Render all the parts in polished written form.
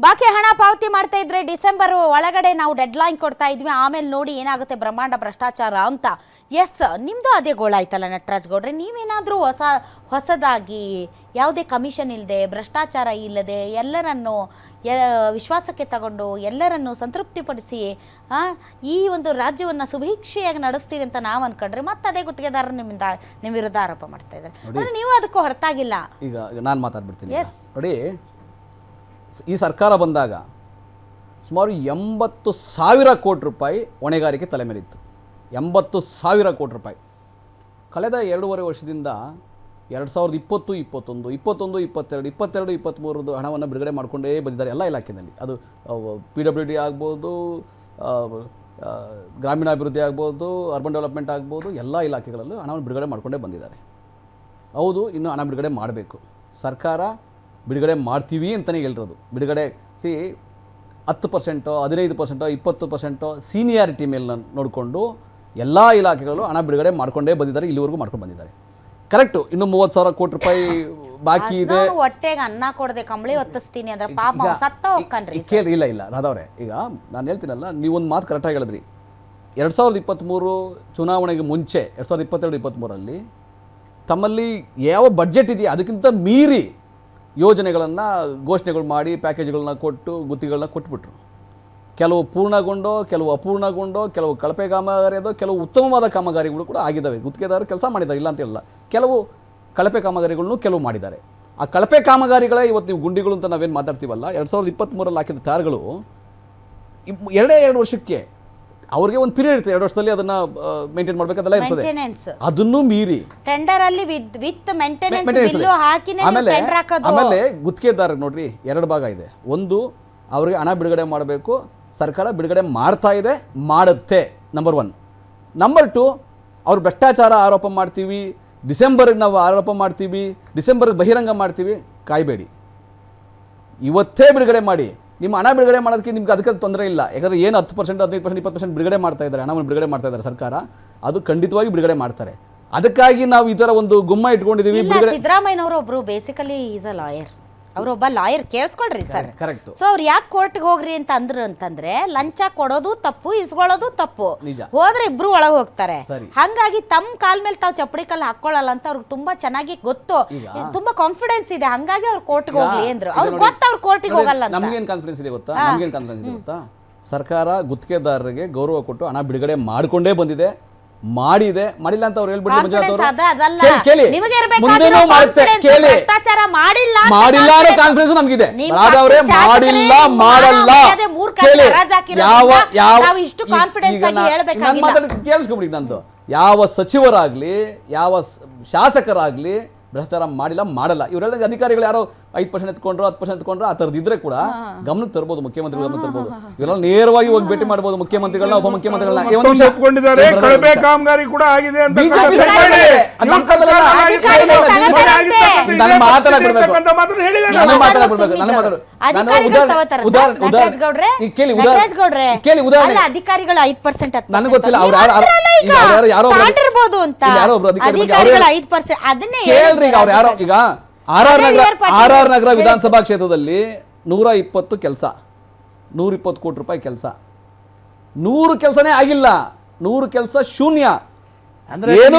ಬಾಕಿ ಹಣ ಪಾವತಿ ಮಾಡ್ತಾ ಇದ್ರೆ ಡಿಸೆಂಬರ್ ಒಳಗಡೆ ನಾವು ಡೆಡ್ಲೈನ್ ಕೊಡ್ತಾ ಇದ್ವಿ, ಆಮೇಲೆ ನೋಡಿ ಏನಾಗುತ್ತೆ ಬ್ರಹ್ಮಾಂಡ ಭ್ರಷ್ಟಾಚಾರ ಅಂತ. ಎಸ್, ನಿಮ್ಮದು ಅದೇ ಗೋಳಾಯ್ತಲ್ಲ ನಟರಾಜ್ ಗೌಡ್ರೆ. ನೀವೇನಾದರೂ ಹೊಸದಾಗಿ ಯಾವುದೇ ಕಮಿಷನ್ ಇಲ್ಲದೆ, ಭ್ರಷ್ಟಾಚಾರ ಇಲ್ಲದೆ, ಎಲ್ಲರನ್ನು ವಿಶ್ವಾಸಕ್ಕೆ ತಗೊಂಡು ಎಲ್ಲರನ್ನು ಸಂತೃಪ್ತಿಪಡಿಸಿ ಈ ಒಂದು ರಾಜ್ಯವನ್ನು ಸುಭಿಕ್ಷೆಯಾಗಿ ನಡೆಸ್ತೀರಿ ಅಂತ ನಾವು ಅನ್ಕೊಂಡ್ರೆ ಮತ್ತೆ ಅದೇ ಗುತ್ತಿಗೆದಾರರು ನಿಮ್ಮ ವಿರುದ್ಧ ಆರೋಪ ಮಾಡ್ತಾ ಇದ್ದಾರೆ. ನೀವು ಅದಕ್ಕೂ ಹೊರತಾಗಿಲ್ಲ. ಈಗ ನಾನು ಮಾತಾಡ್ಬಿಡ್ತೀನಿ. ಎಸ್ ನೋಡಿ, ಈ ಸರ್ಕಾರ ಬಂದಾಗ ಸುಮಾರು 80,000 ಕೋಟಿ ರೂಪಾಯಿ ಹೊಣೆಗಾರಿಕೆ ತಲೆ ಮೇಲಿತ್ತು. 80,000 ಕೋಟಿ ರೂಪಾಯಿ. ಕಳೆದ 2.5 ವರ್ಷದಿಂದ 2020, 21, 22, 23 ಹಣವನ್ನು ಬಿಡುಗಡೆ ಮಾಡಿಕೊಂಡೇ ಬಂದಿದ್ದಾರೆ ಎಲ್ಲ ಇಲಾಖೆಯಲ್ಲಿ. ಅದು PWD ಆಗ್ಬೋದು, ಗ್ರಾಮೀಣಾಭಿವೃದ್ಧಿ ಆಗ್ಬೋದು, ಅರ್ಬನ್ ಡೆವಲಪ್ಮೆಂಟ್ ಆಗ್ಬೋದು, ಎಲ್ಲ ಇಲಾಖೆಗಳಲ್ಲೂ ಹಣವನ್ನು ಬಿಡುಗಡೆ ಮಾಡಿಕೊಂಡೇ ಬಂದಿದ್ದಾರೆ. ಹೌದು, ಇನ್ನು ಹಣ ಬಿಡುಗಡೆ ಮಾಡಬೇಕು. ಸರ್ಕಾರ ಬಿಡುಗಡೆ ಮಾಡ್ತೀವಿ ಅಂತಲೇ ಹೇಳಿರೋದು. ಬಿಡುಗಡೆ 10%, 15%, 20% ಸೀನಿಯಾರಿಟಿ ಮೇಲೆ ನೋಡಿಕೊಂಡು ಎಲ್ಲ ಇಲಾಖೆಗಳು ಹಣ ಬಿಡುಗಡೆ ಮಾಡ್ಕೊಂಡೇ ಬಂದಿದ್ದಾರೆ, ಇಲ್ಲಿವರೆಗೂ ಮಾಡ್ಕೊಂಡು ಬಂದಿದ್ದಾರೆ. ಕರೆಕ್ಟು. ಇನ್ನು 30,000 ಕೋಟಿ ರೂಪಾಯಿ ಬಾಕಿ ಇದೆ. ಹೊಟ್ಟೆಗೆ ಅನ್ನ ಕೊಡದೆ ಕಂಬಳಿ ಹೊತ್ತಿಸ್ತೀನಿ ಅಂದ್ರೆ ಪಾಪ ಸತ್ತ ಹೋಗ್ಕಂಡ್ರಿ. ಕೇಳಿ, ಇಲ್ಲ ರಾಧವ್ರೆ, ಈಗ ನಾನು ಹೇಳ್ತೀನಲ್ಲ, ನೀವೊಂದು ಮಾತು ಕರೆಕ್ಟಾಗಿ ಹೇಳಿದ್ರಿ. 2023 ಚುನಾವಣೆಗೆ ಮುಂಚೆ 2022-23ರಲ್ಲಿ ತಮ್ಮಲ್ಲಿ ಯಾವ ಬಡ್ಜೆಟ್ ಇದೆಯಾ ಅದಕ್ಕಿಂತ ಮೀರಿ ಯೋಜನೆಗಳನ್ನು ಘೋಷಣೆಗಳು ಮಾಡಿ ಪ್ಯಾಕೇಜ್ಗಳನ್ನ ಕೊಟ್ಟು ಗುತ್ತಿಗೆಗಳನ್ನ ಕೊಟ್ಬಿಟ್ರು. ಕೆಲವು ಪೂರ್ಣಗೊಂಡೋ, ಕೆಲವು ಅಪೂರ್ಣಗೊಂಡೋ, ಕೆಲವು ಕಳಪೆ ಕಾಮಗಾರಿ ಅದೋ, ಕೆಲವು ಉತ್ತಮವಾದ ಕಾಮಗಾರಿಗಳು ಕೂಡ ಆಗಿದ್ದಾವೆ. ಗುತ್ತಿಗೆದಾರರು ಕೆಲಸ ಮಾಡಿದ್ದಾರೆ, ಇಲ್ಲ ಅಂತಿಲ್ಲ. ಕೆಲವು ಕಳಪೆ ಕಾಮಗಾರಿಗಳನ್ನು ಕೆಲವು ಮಾಡಿದ್ದಾರೆ. ಆ ಕಳಪೆ ಕಾಮಗಾರಿಗಳೇ ಇವತ್ತು ನೀವು ಗುಂಡಿಗಳು ಅಂತ ನಾವೇನು ಮಾತಾಡ್ತೀವಲ್ಲ, 2023ರಲ್ಲಿ ಹಾಕಿದ ಕಾರ್ಗಳು 2 ವರ್ಷಕ್ಕೆ ಅವ್ರಿಗೆ ಒಂದು ಪೀರಿಯಡ್ ಇರ್ತದೆ. 2 ವರ್ಷದಲ್ಲಿ ಅದನ್ನ ಮೇಂಟೈನ್ ಮಾಡಬೇಕದೆಲ್ಲ ಇರ್ತದೆ. ಅದನ್ನು ಮೀರಿ ಟೆಂಡರ್ ಅಲ್ಲಿ ವಿತ್ ಮೇಂಟೆನೆನ್ಸ್ ಬಿಲ್ ಹಾಕಿನೇ ಟೆಂಡರ್ ಹಾಕೋದು. ಆಮೇಲೆ ಗುತ್ತಿಗೆದಾರ ನೋಡ್ರಿ, 2 ಭಾಗ ಇದೆ. ಒಂದು, ಅವ್ರಿಗೆ ಹಣ ಬಿಡುಗಡೆ ಮಾಡಬೇಕು, ಸರ್ಕಾರ ಬಿಡುಗಡೆ ಮಾಡ್ತಾ ಇದೆ, ಮಾಡುತ್ತೆ, ನಂಬರ್ 1. ನಂಬರ್ 2, ಅವ್ರು ಭ್ರಷ್ಟಾಚಾರ ಆರೋಪ ಮಾಡ್ತೀವಿ, ಡಿಸೆಂಬರ್ಗೆ ನಾವು ಆರೋಪ ಮಾಡ್ತೀವಿ, ಡಿಸೆಂಬರ್ಗೆ ಬಹಿರಂಗ ಮಾಡ್ತೀವಿ, ಕಾಯಬೇಡಿ, ಇವತ್ತೇ ಬಿಡುಗಡೆ ಮಾಡಿ. ನಿಮ್ಮ ಹಣ ಬಿಡುಗಡೆ ಮಾಡೋದಕ್ಕೆ ನಿಮ್ಗೆ ಅದಕ್ಕೆ ತೊಂದರೆ ಇಲ್ಲ. ಯಾಕಂದರೆ ಏನು 10%, 15%, 20% ಬಿಡುಗಡೆ ಮಾಡ್ತಾ ಇದ್ದಾರೆ, ಹಣವನ್ನು ಬಿಡುಗಡೆ ಮಾಡ್ತಾ ಇದ್ದಾರೆ ಸರ್ಕಾರ, ಅದು ಖಂಡಿತವಾಗಿ ಬಿಡುಗಡೆ ಮಾಡ್ತಾರೆ. ಅದಕ್ಕಾಗಿ ನಾವು ಈ ಥರ ಒಂದು ಗುಮ್ಮ ಇಟ್ಕೊಂಡಿದ್ದೀವಿ. ಸಿದ್ದರಾಮಯ್ಯನವರು ಒಬ್ರು ಬೇಸಿಕಲಿ ಈಸ್ ಅ ಲಾಯರ್, ಅವರೊಬ್ಬ ಲಾಯರ್. ಕೇಳಿಸ್ಕೊಳ್ರಿ ಸರ್. ಕರೆಕ್ಟ್. ಸೊ ಅವ್ರು ಯಾಕೆ ಕೋರ್ಟ್ಗೆ ಹೋಗ್ರಿ ಅಂತ ಅಂದ್ರು ಅಂತಂದ್ರೆ, ಲಂಚ ಕೊಡೋದು ತಪ್ಪು, ಇಸ್ಕೊಳ್ಳೋದು ತಪ್ಪು, ಹೋದ್ರೆ ಇಬ್ರು ಒಳಗೆ ಹೋಗ್ತಾರೆ. ಹಂಗಾಗಿ ತಮ್ಮ ಕಾಲ್ ಮೇಲೆ ತಾವು ಚಪ್ಪಡಿ ಕಲ್ಲು ಹಾಕೊಳ್ಳಲ್ಲ ಅಂತ ಅವ್ರಿಗೆ ತುಂಬಾ ಚೆನ್ನಾಗಿ ಗೊತ್ತು, ತುಂಬಾ ಕಾನ್ಫಿಡೆನ್ಸ್ ಇದೆ. ಹಂಗಾಗಿ ಅವ್ರು ಕೋರ್ಟ್ಗೆ ಹೋಗ್ಲಿ ಅಂದ್ರು. ಅವ್ರಿಗೆ ಗೊತ್ತ ಅವ್ರು ಕೋರ್ಟ್ಗೆ ಹೋಗಲ್ಲ ಅಂತ. ನಮ್ಗೇನು ಕಾನ್ಫಿಡೆನ್ಸ್ ಇದೆ ಗೊತ್ತಾ? ನಮ್ಗೇನು ಕಾನ್ಫಿಡೆನ್ಸ್ ಇದೆ ಗೊತ್ತಾ? ಸರ್ಕಾರ ಗುತ್ತಿಗೆದಾರರಿಗೆ ಗೌರವ ಕೊಟ್ಟು ಹಣ ಬಿಡುಗಡೆ ಮಾಡಿಕೊಂಡೇ ಬಂದಿದೆ, ಮಾಡಿದೆ. ಮಾಡಿಲ್ಲ ಅಂತ ಅವ್ರು ಹೇಳ್ಬಿಟ್ಟು ಮಾಡಿಲ್ಲ ಅನ್ನೋ ಕಾನ್ಫಿಡೆನ್ಸ್ ನಮ್ಗಿದೆ. ಅವರೇ ಮಾಡಿಲ್ಲ, ಮಾಡಲ್ಲ. ಕೇಳಿಸ್ಕೊಬಿಡಿ, ನಂದು ಯಾವ ಸಚಿವರಾಗ್ಲಿ, ಯಾವ ಶಾಸಕರಾಗ್ಲಿ ಭ್ರಷ್ಟಾಚಾರ ಮಾಡಿಲ್ಲ, ಮಾಡಲ್ಲ. ಇವ್ರು ಹೇಳಿದಂಗೆ ಅಧಿಕಾರಿಗಳು ಯಾರೋ 5% ಎತ್ಕೊಂಡ್ರು, 10% ಎತ್ಕೊಂಡ್ರು, ಆ ಥರದ್ದು ಇದ್ರೆ ಕೂಡ ಗಮನಕ್ಕೆ ತರ್ಬೋದು, ಮುಖ್ಯಮಂತ್ರಿಗಳು ಗಮನ ತರ್ಬೋದು. ಇವರೆಲ್ಲ ನೇರವಾಗಿ ಹೋಗಿ ಭೇಟಿ ಮಾಡಬಹುದು ಮುಖ್ಯಮಂತ್ರಿಗಳನ್ನ, ಉಪಮುಖ್ಯಮಂತ್ರಿಗಳನ್ನ. ಒಪ್ಕೊಂಡಿದ್ದಾರೆ, ಕಳಪೆ ಕಾಮಗಾರಿ ಕೂಡ ಆಗಿದೆ ಅಂತ ಅಧಿಕಾರಿಗಳು 5% ನನಗೆ ಗೊತ್ತಿಲ್ಲ. ಅವ್ರು ಯಾರೋ ಅಧಿಕಾರಿಗಳು 5% ಅದನ್ನೇ ಕೇಳ್ರಿ. ಈಗ ಅವ್ರು ಯಾರೋ, ಈಗ ಆರ್ ನಗರ ವಿಧಾನಸಭಾ ಕ್ಷೇತ್ರದಲ್ಲಿ 120 ಕೆಲಸ, 120 ಕೋಟಿ ರೂಪಾಯಿ ಕೆಲಸ, 100 ಕೆಲಸನೇ ಆಗಿಲ್ಲ. 100 ಕೆಲಸ ಶೂನ್ಯ. ಅಂದ್ರೆ ಏನು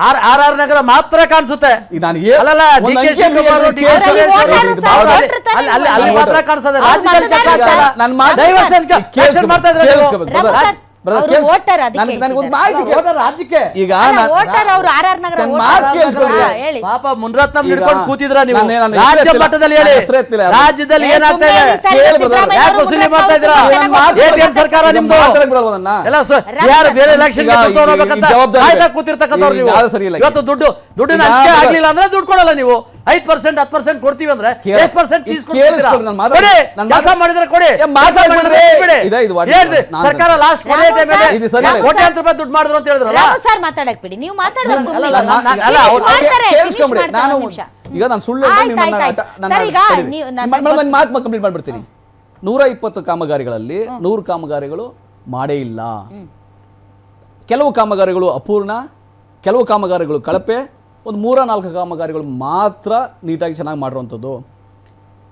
ಆರ್ ನಗರ ಮಾತ್ರ ಕಾಣಿಸುತ್ತೆ. ಪಾಪ ಮುನ್ರತ್ನ ಹಿಡ್ಕೊಂಡು ಕೂತಿದ್ರ ನೀವು. ರಾಜ್ಯ ಮಟ್ಟದಲ್ಲಿ ಹೇಳಿ, ರಾಜ್ಯದಲ್ಲಿ ಏನಾಗ್ತಾ ಇದೆ, ಯಾಕೆ ವಸೂಲಿ ಮಾಡ್ತಾ ಇದ್ರ? ATM ಸರ್ಕಾರ ನಿಮ್ದು ಎಲ್ಲ ಬೇರೆ ಎಲೆಕ್ಷನ್ ಕೂತಿರ್ತಕ್ಕಂಥವ್ರು ನೀವು. ಇವತ್ತು ದುಡ್ಡಿನ ಹಂಚಿಕೆ ಆಗ್ಲಿಲ್ಲ ಅಂದ್ರೆ ದುಡ್ಡು ಕೊಡಲ್ಲ ನೀವು. 5%, 10% ಕೊಡ್ತೀವಿ ಅಂದ್ರೆ ಎಷ್ಟು ಪರ್ಸೆಂಟ್ ಕೆಲಸ ಮಾಡಿದ್ರೆ ಕೊಡಿ. ಸರ್ಕಾರ ಲಾಸ್ಟ್ ಕೋಟ್ಯಾಂತರ ರೂಪಾಯಿ ದುಡ್ಡು ಮಾಡಿದ್ರು ಅಂತ ಹೇಳಿದ್ರಲ್ಲ ಸರ್. ಮಾತಾಡಕ್ ಬಿಡಿ, ನೀವು ಮಾತಾಡ್ಬೇಕು. ಈಗ ನಾನು ಸುಳ್ಳು ಮಾತು ಕಂಪ್ಲೀಟ್ ಮಾಡ್ಬಿಡ್ತೀನಿ. 120 ಕಾಮಗಾರಿಗಳಲ್ಲಿ 100 ಕಾಮಗಾರಿಗಳು ಮಾಡೇ ಇಲ್ಲ. ಕೆಲವು ಕಾಮಗಾರಿಗಳು ಅಪೂರ್ಣ, ಕೆಲವು ಕಾಮಗಾರಿಗಳು ಕಳಪೆ, ಒಂದು 3-4 ಕಾಮಗಾರಿಗಳು ಮಾತ್ರ ನೀಟಾಗಿ ಚೆನ್ನಾಗಿ ಮಾಡಿರುವಂಥದ್ದು.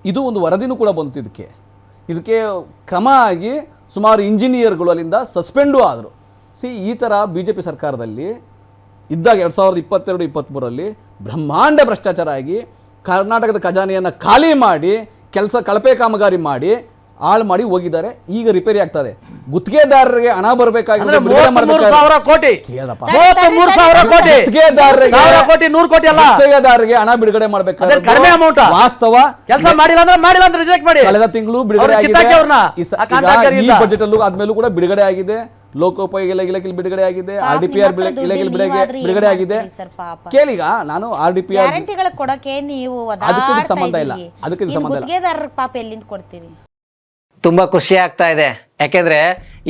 ಇದು ಒಂದು ವರದಿನೂ ಕೂಡ ಬಂತು ಇದಕ್ಕೆ. ಇದಕ್ಕೆ ಕ್ರಮ ಆಗಿ ಸುಮಾರು ಇಂಜಿನಿಯರ್ಗಳು ಅಲ್ಲಿಂದ ಸಸ್ಪೆಂಡು ಆದರು. ಈ ಥರ BJP ಸರ್ಕಾರದಲ್ಲಿ ಇದ್ದಾಗ 2022-23 ಬ್ರಹ್ಮಾಂಡ ಭ್ರಷ್ಟಾಚಾರ ಆಗಿ ಕರ್ನಾಟಕದ ಖಜಾನೆಯನ್ನು ಖಾಲಿ ಮಾಡಿ ಕಳಪೆ ಕಾಮಗಾರಿ ಮಾಡಿ ಹಾಳು ಮಾಡಿ ಹೋಗಿದ್ದಾರೆ. ಈಗ ರಿಪೇರಿ ಆಗ್ತದೆ. ಗುತ್ತಿಗೆದಾರರಿಗೆ ಹಣ ಬರಬೇಕಾಗಿದೆ. 33,000 ಕೋಟಿ ಕೇಳಪ್ಪ, 33,000 ಕೋಟಿ ಗುತ್ತಿಗೆದಾರರಿಗೆ ಹಣ ಬಿಡುಗಡೆ ಮಾಡಬೇಕಾದ್ರೆ ಕಡಿಮೆ ಅಮೌಂಟ್. ವಾಸ್ತವ ಕೆಲಸ ಮಾಡಿಲ್ಲ ಅಂದ್ರೆ ರಿಜೆಕ್ಟ್ ಮಾಡಿ. ಕಳೆದ ತಿಂಗಳು ಬಿಡುಗಡೆ ಆಗಿದೆ. ಈ ಬಜೆಟ್ ಅಲ್ಲೂ ಆದ್ಮೇಲೂ ಕೂಡ ಬಿಡುಗಡೆ ಆಗಿದೆ. ಲೋಕೋಪಯೋಗಿ ಇಲಾಖೆಯಲ್ಲಿ ಬಿಡುಗಡೆ ಆಗಿದೆ. RDPR ಇಲಾಖೆಯಲ್ಲಿ ಬಿಡುಗಡೆ ಆಗಿದೆ. ಕೇಳಿಗ ನಾನು RDPR ಗ್ಯಾರಂಟಿಗಳ ಕೊಡಕ್ಕೆ ನೀವು ಅದಕ್ಕೆ ಸಂಬಂಧ ಇಲ್ಲ. ಅದಕ್ಕೆ ಸಂಬಂಧ ಇಲ್ಲ. ಗುತ್ತಿಗೆದಾರರ ಪಾಪ ಎಲ್ಲಿಂದ ಕೊಡ್ತೀರಿ? ತುಂಬ ಖುಷಿ ಆಗ್ತಾ ಇದೆ. ಯಾಕೆಂದರೆ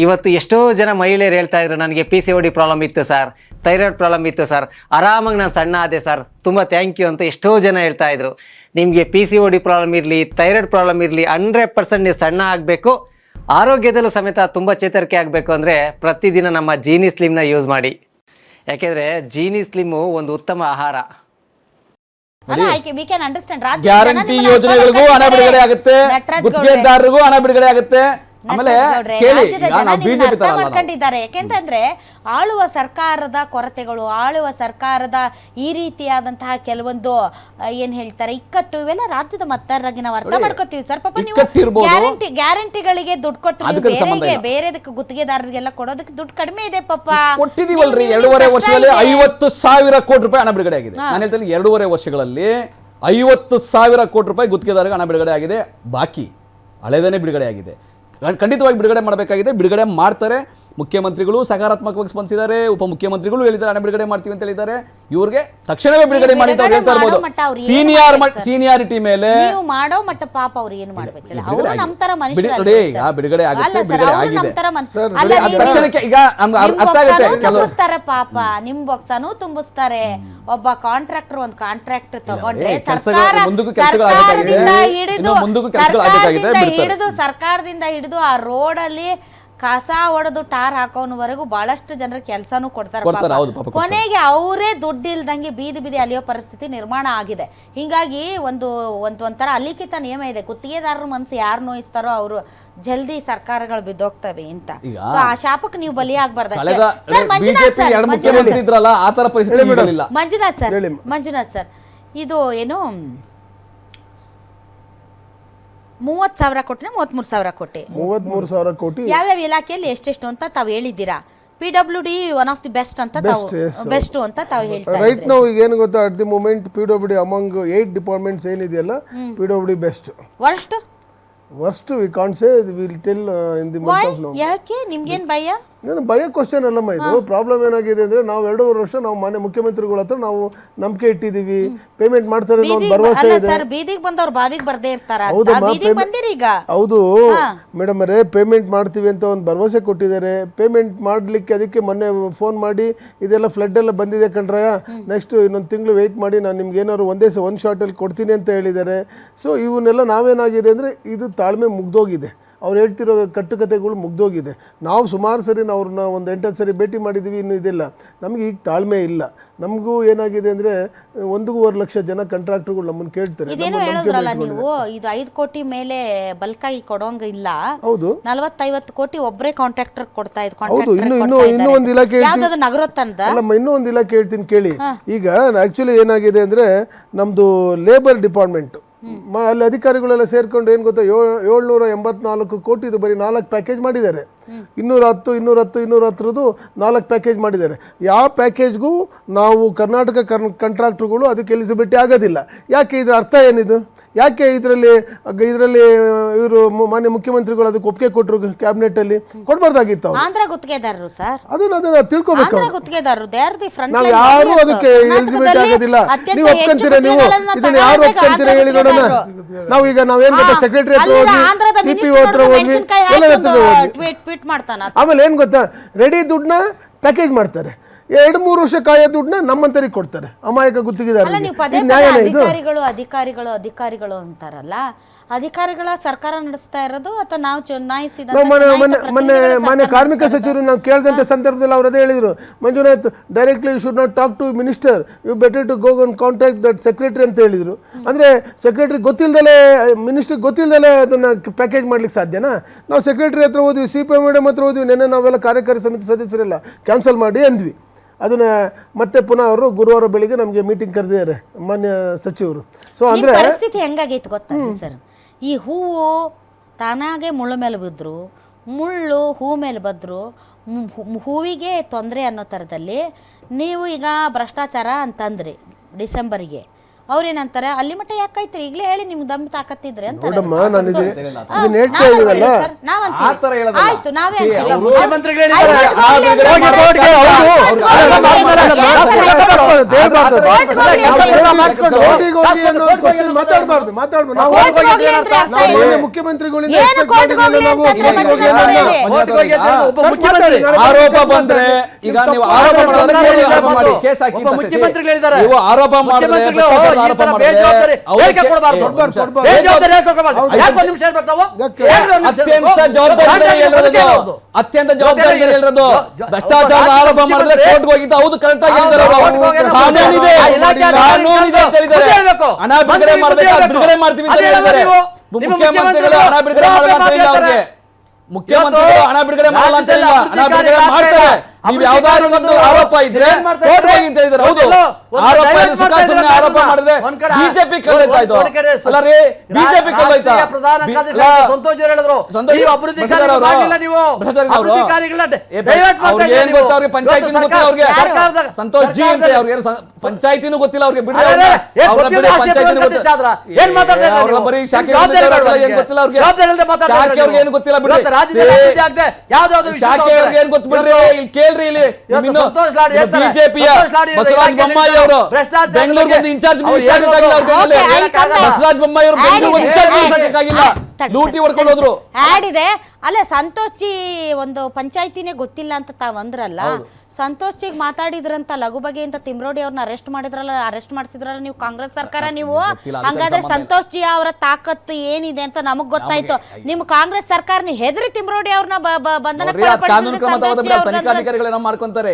ಇವತ್ತು ಎಷ್ಟೋ ಜನ ಮಹಿಳೆಯರು ಹೇಳ್ತಾ ಇದ್ರು, ನನಗೆ PCOD ಪ್ರಾಬ್ಲಮ್ ಇತ್ತು ಸರ್, ಥೈರಾಯ್ಡ್ ಪ್ರಾಬ್ಲಮ್ ಇತ್ತು ಸರ್, ಆರಾಮಾಗಿ ನಾನು ಸಣ್ಣ ಆದೆ ಸರ್, ತುಂಬ ಥ್ಯಾಂಕ್ ಯು ಅಂತ ಎಷ್ಟೋ ಜನ ಹೇಳ್ತಾ ಇದ್ರು. ನಿಮಗೆ PCOD ಪ್ರಾಬ್ಲಮ್ ಇರಲಿ, ಥೈರಾಯ್ಡ್ ಪ್ರಾಬ್ಲಮ್ ಇರಲಿ, 100% ನೀವು ಸಣ್ಣ ಆಗಬೇಕು, ಆರೋಗ್ಯದಲ್ಲೂ ಸಮೇತ ತುಂಬ ಚೇತರಿಕೆ ಆಗಬೇಕು ಅಂದರೆ ಪ್ರತಿದಿನ ನಮ್ಮ ಜೀನಿ ಸ್ಲಿಮ್ನ ಯೂಸ್ ಮಾಡಿ. ಯಾಕೆಂದರೆ ಜೀನಿ ಸ್ಲಿಮ್ಮು ಒಂದು ಉತ್ತಮ ಆಹಾರ. ಗ್ಯಾರಂಟಿ ಯೋಜನೆಗಳಿಗೂ ಹಣ ಬಿಡುಗಡೆ ಆಗುತ್ತೆ, ಗುತ್ತಿಗೆದಾರರಿಗೂ ಹಣ ಬಿಡುಗಡೆ ಆಗುತ್ತೆ. ಆಮೇಲೆ ಕೇಳಿ, ಬಿಜೆಪಿ ಮಾಡ್ಕೊಂಡಿದ್ದಾರೆ. ಯಾಕೆಂತಂದ್ರೆ ಆಳುವ ಸರ್ಕಾರದ ಕೊರತೆಗಳು, ಆಳುವ ಸರ್ಕಾರದ ಈ ರೀತಿಯಾದಂತಹ ಕೆಲವೊಂದು ಏನ್ ಹೇಳ್ತಾರೆ ಇಕ್ಕಟ್ಟು, ಇವೆಲ್ಲ ರಾಜ್ಯದ ಮತದಾರರಾಗಿ ನಾವು ಅರ್ಥ ಮಾಡ್ಕೋತೀವಿ ಸರ್. ಪಾಪ ನೀವು ಗ್ಯಾರಂಟಿಗಳಿಗೆ ದುಡ್ಡು ಕೊಟ್ಟು ಬೇರೆದಕ್ಕೆ ಗುತ್ತಿಗೆದಾರರಿಗೆಲ್ಲ ಕೊಡೋದಕ್ಕೆ ದುಡ್ಡು ಕಡಿಮೆ ಇದೆ ಪಾಪ. ಕೊಟ್ಟಿದೀವಲ್ರಿ. 2.5 ವರ್ಷದಲ್ಲಿ 50,000 ಕೋಟಿ ರೂಪಾಯಿ ಹಣ ಬಿಡುಗಡೆ ಆಗಿದೆ. ನಾನು ಹೇಳ್ತೀನಿ 2.5 ವರ್ಷಗಳಲ್ಲಿ 50,000 ಕೋಟಿ ರೂಪಾಯಿ ಗುತ್ತಿಗೆದಾರರಿಗೆ ಹಣ ಬಿಡುಗಡೆ ಆಗಿದೆ. ಬಾಕಿ ಹಳೆದನೇ ಬಿಡುಗಡೆ ಆಗಿದೆ. ಖಂಡಿತವಾಗಿ ಬಿಡುಗಡೆ ಮಾಡಬೇಕಾಗಿದೆ. ಬಿಡುಗಡೆ ಮಾಡ್ತಾರೆ. ಮುಖ್ಯಮಂತ್ರಿಗಳು ಸಕಾರಾತ್ಮಕವಾಗಿ ಸ್ಪಂದಿಸಿದ್ದಾರೆ. ಉಪಮುಖ್ಯಮಂತ್ರಿಗಳು ಹೇಳಿದ್ದಾರೆ ಹಣ ಬಿಡುಗಡೆ ಮಾಡ್ತೀವಿ ಅಂತ ಹೇಳಿದ್ದಾರೆ. ಇವ್ರಿಗೆ ತಕ್ಷಣವೇ ಬಿಡುಗಡೆ ಮಾಡಿ ಅಂತ ಹೇಳ್ತಾ ಇರ್ಬೋದು. ಸೀನಿಯಾರಿಟಿ ಮೇಲೆ ನೀವು ಮಾಡೋ ಮಟ್ಟ ಪಾಪ ಅವ್ರು ಏನು ಮಾಡ್ಬೇಕು? ಅವರು ನಮ್ಮ ತರ ಮನುಷ್ಯರು ಬಿಡುಗಡೆ ಆಗುತ್ತೆ, ಬಿಡುಗಡೆ ಆಗಿದೆ. ತಕ್ಷಣಕ್ಕೆ ಈಗ ಅರ್ಥ ಆಗುತ್ತೆ. ತುಂಬಿಸ್ತಾರೆ ಪಾಪ, ನಿಮ್ ಬಾಕ್ಸನು ತುಂಬಿಸ್ತಾರೆ. ಒಬ್ಬ ಕಾಂಟ್ರಾಕ್ಟರ್ ಒಂದು ಕಾಂಟ್ರಾಕ್ಟ್ ತಗೊಂಡ್ರೆ ಸರ್ಕಾರದಿಂದ ಹಿಡಿದು ಆ ರೋಡಲ್ಲಿ ಕಸ ಹೊಡೆದು ಟಾರ್ ಹಾಕೋವರೆಗೂ ಬಹಳಷ್ಟು ಜನರ ಕೆಲಸನೂ ಕೊಡ್ತಾರೆ. ಕೊನೆಗೆ ಅವರೇ ದುಡ್ಡು ಇಲ್ದಂಗೆ ಬೀದಿ ಬೀದಿ ಅಲಿಯೋ ಪರಿಸ್ಥಿತಿ ನಿರ್ಮಾಣ ಆಗಿದೆ. ಹಿಂಗಾಗಿ ಒಂಥರ ಅಲಿಖಿತ ನಿಯಮ ಇದೆ, ಗುತ್ತಿಗೆದಾರರ ಮನಸ್ಸು ಯಾರು ನೋಯಿಸ್ತಾರೋ ಅವರು ಜಲ್ದಿ ಸರ್ಕಾರಗಳು ಬಿದ್ದೋಗ್ತವೆ ಅಂತ. ಆ ಶಾಪಕ್ಕೆ ನೀವು ಬಲಿಯಾಗಬಾರ್ದು. ಮಂಜುನಾಥ್ ಸರ್, ಇದು ಏನು 30,000 ಕೋಟಿ 33,000 ಕೋಟಿ 33,000 ಕೋಟಿ ಯಾವ್ಯಾವ ಇಲಾಖೆಯಲ್ಲಿ ಎಷ್ಟೆಷ್ಟು ಅಂತ ತಾವು ಹೇಳಿದ್ದೀರಾ? PWD one of the best ಅಂತ ಬೆಸ್ಟ್ ಅಂತ ತಾವು ಹೇಳ್ತಾ ರೈಟ್ ನಾವು ಈಗ ಏನು ಗೊತ್ತಾ, at the moment PWD among 8 departments ಏನಿದೆಯಲ್ಲ PWD best. Worst we can't say, will tell in the month of November. ಯಾಕೆ ನಿಮ್ಗೇನು ಭಯ? ನಾನು ಭಯ ಕ್ವಶನ್ ಅಲ್ಲಮ್ಮ. ಇದು ಪ್ರಾಬ್ಲಮ್ ಏನಾಗಿದೆ ಅಂದ್ರೆ ನಾವು 2.5 ವರ್ಷ ನಾವು ಮಾನ್ಯ ಮುಖ್ಯಮಂತ್ರಿಗಳ ಹತ್ರ ನಾವು ನಂಬಿಕೆ ಇಟ್ಟಿದ್ದೀವಿ, ಪೇಮೆಂಟ್ ಮಾಡ್ತಾರೆ ಅನ್ನೋ ಒಂದು ಭರವಸೆ ಇದೆ. ಸರ್ ಬೀದಿಗೆ ಬಂದವರು ಬಾವಿಗೆ ಬರ್ದೇ ಇರ್ತಾರ. ಹೌದು ಮೇಡಮ್ ಅವರೇ, ಪೇಮೆಂಟ್ ಮಾಡ್ತೀವಿ ಅಂತ ಒಂದು ಭರವಸೆ ಕೊಟ್ಟಿದ್ದಾರೆ. ಪೇಮೆಂಟ್ ಮಾಡ್ಲಿಕ್ಕೆ ಅದಕ್ಕೆ ಮೊನ್ನೆ ಫೋನ್ ಮಾಡಿ ಇದೆಲ್ಲ ಫ್ಲಡ್ ಎಲ್ಲ ಬಂದಿದೆ ಕಣ್ರಯ್ಯ, ನೆಕ್ಸ್ಟ್ ಇನ್ನೊಂದು ತಿಂಗಳು ವೆಯ್ಟ್ ಮಾಡಿ, ನಾನು ನಿಮ್ಗೆ ಏನಾದ್ರು ಒಂದು ಶಾರ್ಟಲ್ಲಿ ಕೊಡ್ತೀನಿ ಅಂತ ಹೇಳಿದ್ದಾರೆ. ಸೊ ಇವನ್ನೆಲ್ಲ ನಾವೇನಾಗಿದೆ ಅಂದರೆ ಇದು ತಾಳ್ಮೆ ಮುಗ್ದೋಗಿದೆ. ಅವ್ರು ಹೇಳ್ತಿರೋ ಕಟ್ಟುಕತೆಗಳು ಮುಗ್ದೋಗಿದೆ. ನಾವು ಸುಮಾರು ಸರಿ ಅವ್ರನ್ನ ಒಂದು 8 ಸರಿ ಭೇಟಿ ಮಾಡಿದ್ದೀವಿ, ಇನ್ನೂ ಇದಿಲ್ಲ. ನಮಗೆ ಈಗ ತಾಳ್ಮೆ ಇಲ್ಲ. ನಮಗೂ ಏನಾಗಿದೆ ಅಂದರೆ 1.25 ಲಕ್ಷ ಜನ ಕಾಂಟ್ರಾಕ್ಟರ್ಗಳು ನಮ್ಮನ್ನು ಕೇಳ್ತಾರೆ. ಇದೇನು ಹೇಳಿದ್ರಲ್ಲ ನೀವು, ಇದು 5 ಕೋಟಿ ಮೇಲೆ ಬಲ್ಕಾಗಿ ಕೊಡೋಂಗ ಇಲ್ಲ. ಹೌದು, 40-50 ಕೋಟಿ ಒಬ್ಬರೇ ಕಾಂಟ್ರಾಕ್ಟರ್ ಕೊಡ್ತಾ ಇದ್ರು. ಹೌದು. ಇನ್ನೂ ಒಂದು ಇಲಾಖೆ ಇನ್ನೂ ಒಂದು ಇಲಾಖೆ ಹೇಳ್ತೀನಿ ಕೇಳಿ. ಈಗ ಆ್ಯಕ್ಚುಲಿ ಏನಾಗಿದೆ ಅಂದರೆ ನಮ್ಮದು ಲೇಬರ್ ಡಿಪಾರ್ಟ್ಮೆಂಟ್ ಅಲ್ಲಿ ಅಧಿಕಾರಿಗಳೆಲ್ಲ ಸೇರ್ಕೊಂಡು ಏನು ಗೊತ್ತಾ, 784 ಕೋಟಿದು ಬರೀ 4 ಪ್ಯಾಕೇಜ್ ಮಾಡಿದ್ದಾರೆ. 210 4 ಪ್ಯಾಕೇಜ್ ಮಾಡಿದ್ದಾರೆ. ಯಾವ ಪ್ಯಾಕೇಜ್ಗೂ ನಾವು ಕರ್ನಾಟಕ ಕಾಂಟ್ರಾಕ್ಟರ್ಗಳು ಅದಕ್ಕೆ ಎಲಿಜಿಬಿಲಿಟಿ ಆಗೋದಿಲ್ಲ. ಯಾಕೆ? ಇದರ ಅರ್ಥ ಏನಿದು? ಯಾಕೆ ಇದರಲ್ಲಿ ಇವರು ಮಾನ್ಯ ಮುಖ್ಯಮಂತ್ರಿಗಳು ಅದಕ್ಕೆ ಒಪ್ಪಿಗೆ ಕೊಟ್ಟರು? ಕ್ಯಾಬಿನೆಟ್ ಕೊಡಬಾರ್ದಾಗಿತ್ತು. ಆಂಧ್ರ ಗುತ್ತಿಗೆದಾರರು ಸರ್, ಅದನ್ನ ತಿಳ್ಕೊಬೇಕು. ನಾವು ಯಾರು ಅದಕ್ಕೆ ಎಲಿಜಿಬಿಲಿಟಿ ಆಗೋದಿಲ್ಲ. ನೀವು ಒಪ್ಕೊಂತೀರಾ? ನೀವು ಇದನ್ನ ಯಾರು ಒಪ್ಕೊಂತೀರಾ ಹೇಳಿ ನೋಡೋಣ. ನಾವೇನ್ ಗೊತ್ತಾ, ಸೆಕ್ರೆಟರಿ ಹತ್ರ ಹೋಗಿ, CPO ಹತ್ರ ಹೋಗಿ, ಆಮೇಲೆ ಏನ್ ಗೊತ್ತಾ, ರೆಡಿ ದುಡ್ಡನ್ನ ಪ್ಯಾಕೇಜ್ ಮಾಡ್ತಾರೆ. 2-3 ವರ್ಷ ಕಾಯೋ ದುಡ್ಡನ್ನ ನಮ್ಮಂತರಿಗೆ ಕೊಡ್ತಾರೆ, ಅಮಾಯಕ ಗುತ್ತಿಗೆದಾರರಿಗೆ. ಅಧಿಕಾರಿಗಳು ಅಂತಾರಲ್ಲ, ಅಧಿಕಾರಿಗಳ ಸರ್ಕಾರ ನಡೆಸ್ತಾ ಇರೋದು ಅಥವಾ ನಾವು ಚುನಾಯಿಸಿದ ಮೊನ್ನೆ ಕಾರ್ಮಿಕ ಸಚಿವರು ನಾವು ಕೇಳಿದಂಥ ಸಂದರ್ಭದಲ್ಲಿ ಅವ್ರು ಅದೇ ಹೇಳಿದರು, Manjunath directly you should not talk to minister, you better to go and contact that secretary ಅಂತ ಹೇಳಿದರು. ಅಂದರೆ ಸೆಕ್ರೆಟರಿ ಗೊತ್ತಿಲ್ಲದಲೇ, ಮಿನಿಸ್ಟ್ರಿಗೆ ಗೊತ್ತಿಲ್ಲದಲೇ ಅದನ್ನು ಪ್ಯಾಕೇಜ್ ಮಾಡ್ಲಿಕ್ಕೆ ಸಾಧ್ಯನಾ? ನಾವು ಸೆಕ್ರೆಟರಿ ಹತ್ರ ಹೋದ್ವಿ, CPM ಮೇಡಮ್ ಹತ್ರ ಹೋದ್ವಿ, ನೆನ್ನೆ ನಾವೆಲ್ಲ ಕಾರ್ಯಕಾರಿ ಸಮಿತಿ ಸದಸ್ಯರೆಲ್ಲ ಕ್ಯಾನ್ಸಲ್ ಮಾಡಿ ಅಂದ್ವಿ. ಅದನ್ನು ಮತ್ತೆ ಪುನಃ ಅವರು ಗುರುವಾರ ಬೆಳಿಗ್ಗೆ ನಮಗೆ ಮೀಟಿಂಗ್ ಕರೆದಿದ್ದಾರೆ ಮಾನ್ಯ ಸಚಿವರು. ಸೊ ಅಂದರೆ ಪರಿಸ್ಥಿತಿ ಹೆಂಗಾಗೈತೆ ಗೊತ್ತಾ ಸರ್, ಈ ಹೂವು ತಾನಾಗೆ ಮುಳ್ಳು ಮೇಲೆ ಬಿದ್ದರು, ಮುಳ್ಳು ಹೂ ಮೇಲೆ ಬದ್ರು, ಹೂವಿಗೆ ತೊಂದರೆ ಅನ್ನೋ ಥರದಲ್ಲಿ ನೀವು ಈಗ ಭ್ರಷ್ಟಾಚಾರ ಅಂತಂದ್ರಿ ಡಿಸೆಂಬರ್ಗೆ, ಅವ್ರೇನಂತಾರೆ ಅಲ್ಲಿ ಮಟ್ಟ ಯಾಕಾಯ್ತು ಈಗಲೇ ಹೇಳಿ ನಿಮ್ಗೆ ದಮ್ ತಾಕತ್ತಿದ್ರೆ ಅಂತ. ನೋಡಮ್ಮ, ನಾನು ಇದನ್ನ ಹೇಳ್ತಾ ಇದೀವಲ್ಲ, ಆಯ್ತು ನಾವೇ ಮುಖ್ಯಮಂತ್ರಿಗಳಿಂದ ಆರೋಪ ಬಂದ್ರೆ ಈಗ ನೀವು ಆರೋಪ ಮಾಡಿದ್ರೆ ಅತ್ಯಂತ ಜವಾಬ್ದಾರಿ ಇರೋದು. ಭ್ರಷ್ಟಾಚಾರದ ಆರೋಪ ಮಾಡಿದ್ರೆ ಕೋರ್ಟ್ಗೆ ಹೋಗಿದ್ದು ಹೌದು, ಕರೆಕ್ಟ್ ಆಗಿ ಹಣ ಬಿಡುಗಡೆ ಬಿಡುಗಡೆ ಮಾಡ್ತೀವಿ ಅಂತ ಹೇಳಿದ್ದಾರೆ. ಮುಖ್ಯಮಂತ್ರಿಗಳು ಹಣ ಬಿಡುಗಡೆ ಮಾಡಲ್ಲ ಅಂತ ಇಲ್ಲ ಅವ್ರಿಗೆ. ಮುಖ್ಯಮಂತ್ರಿಗಳು ಹಣ ಬಿಡುಗಡೆ ಮಾಡಲ್ಲ ಅಂತ ಇಲ್ಲ, ಹಣ ಬಿಡುಗಡೆ ಮಾಡ್ತಾರೆ. ನೀವು ಯಾವ್ದಾದ್ರು ಒಂದು ಆರೋಪ ಇದ್ರೆ ಕೋರ್ಟ್ಗೆ ಹೋಗಿ ಅಂತ ಹೇಳಿದ್ದಾರೆ. ಹೌದು, ಆರೋಪ ಆರೋಪ ಮಾಡಿದ್ರೆ ಬಿಜೆಪಿ ಕಲ್ಲೈತಾಯ್ತು ಅಲ್ಲ ರೀ, ಬಿಜೆಪಿ ಕಲ್ಲೈತಾ. ಪ್ರಧಾನ ಕಾರ್ಯದರ್ಶಿ ಸಂತೋಷ್ ಹೇಳಿದ್ರು, ನೀವು ಅಭಿವೃದ್ಧಿ ಮಾಡಿಲ್ಲ, ನೀವು ಅಭಿವೃದ್ಧಿ ಕಾರ್ಯಗಳನ್ನ ಡೈವರ್ಟ್ ಮಾಡ್ತಾ ಇದ್ದೀರಿ. ಅವ್ರಿಗೆ ಗೊತ್ತು, ಪಂಚಾಯತಿನೂ ಗೊತ್ತಿಲ್ಲ ಅವ್ರಿಗೆ. ಸಂತೋಷ್ ಜಿ ಅಂತ ಅವ್ರಿಗೆ ಪಂಚಾಯತಿನೂ ಗೊತ್ತಿಲ್ಲ ಅವ್ರಿಗೆ. ಬಿಡಿ, ಏನ್ ಮಾತಾಡ್ತಾ ಅವ್ರ ಬರೀ ಶಾಖೆ ಏನ್ ಗೊತ್ತಿಲ್ಲ ಅವ್ರಿಗೆ. ಶಾಖೆ ಅವ್ರಿಗೆ ಏನು ಗೊತ್ತಿಲ್ಲ ಬಿಡಿ. ರಾಜ್ಯದಲ್ಲಿ ಅಭಿವೃದ್ಧಿ ಆಗದೆ ಯಾವ್ದಾದ್ರು ಶಾಖೆ ಅವ್ರಿಗೆ ಏನ್ ಗೊತ್ತು ಬಿಡ್ರಿ. ಇಲ್ಲಿ ಕೇಳ್ರಿ, ಇಲ್ಲಿ ಬಿಜೆಪಿಯ ಬಸವರಾಜ ಬೊಮ್ಮಾಯಿ ಅವರು ಬೆಂಗಳೂರಿಗೆ ಒಂದು ಇನ್ಚಾರ್ಜ್ ಮಿನಿಸ್ಟರ್ ಬಸವರಾಜ ಬೊಮ್ಮಾಯಿ ಅವರು ಬೆಂಗಳೂರಿಗೆ ಇನ್ಚಾರ್ಜ್ ಮಿನಿಸ್ಟರ್ ಆಗಿಲ್ಲ, ಡ್ಯೂಟಿ ಹೊಡ್ಕೊಂಡು ಹೋದ್ರು. ಆ್ಯಡ್ ಇದೆ ಅಲ್ಲ, ಸಂತೋಷ್ ಜಿ ಒಂದು ಪಂಚಾಯತಿನೇ ಗೊತ್ತಿಲ್ಲ ಅಂತ ತಾವ್ ಅಂದ್ರಲ್ಲ, ಸಂತೋಷ್ ಜಿಗ್ ಮಾತಾಡಿದ್ರಂತ ಲಘು ಬಗೆ ಅಂತ ತಿಮ್ರೋಡಿ ಅವ್ರನ್ನ ಅರೆಸ್ಟ್ ಮಾಡಿದ್ರಲ್ಲ, ಅರೆಸ್ಟ್ ಮಾಡಿಸಿದ್ರಲ್ಲ ನೀವು ಕಾಂಗ್ರೆಸ್ ಸರ್ಕಾರ. ನೀವು ಹಂಗಾದ್ರೆ ಸಂತೋಷ್ ಜಿ ಅವರ ತಾಕತ್ತು ಏನಿದೆ ಅಂತ ನಮಗ್ ಗೊತ್ತಾಯ್ತು. ನಿಮ್ ಕಾಂಗ್ರೆಸ್ ಸರ್ಕಾರ ಹೆದರಿ ತಿಮ್ರೋಡಿ ಅವ್ರನ್ನ ಬಂಧನಕ್ಕೆ ಕಾನೂನು ಕ್ರಮ ತನಿಖಾಧಿಕಾರಿಗಳು ಮಾಡ್ಕೊಂತಾರೆ.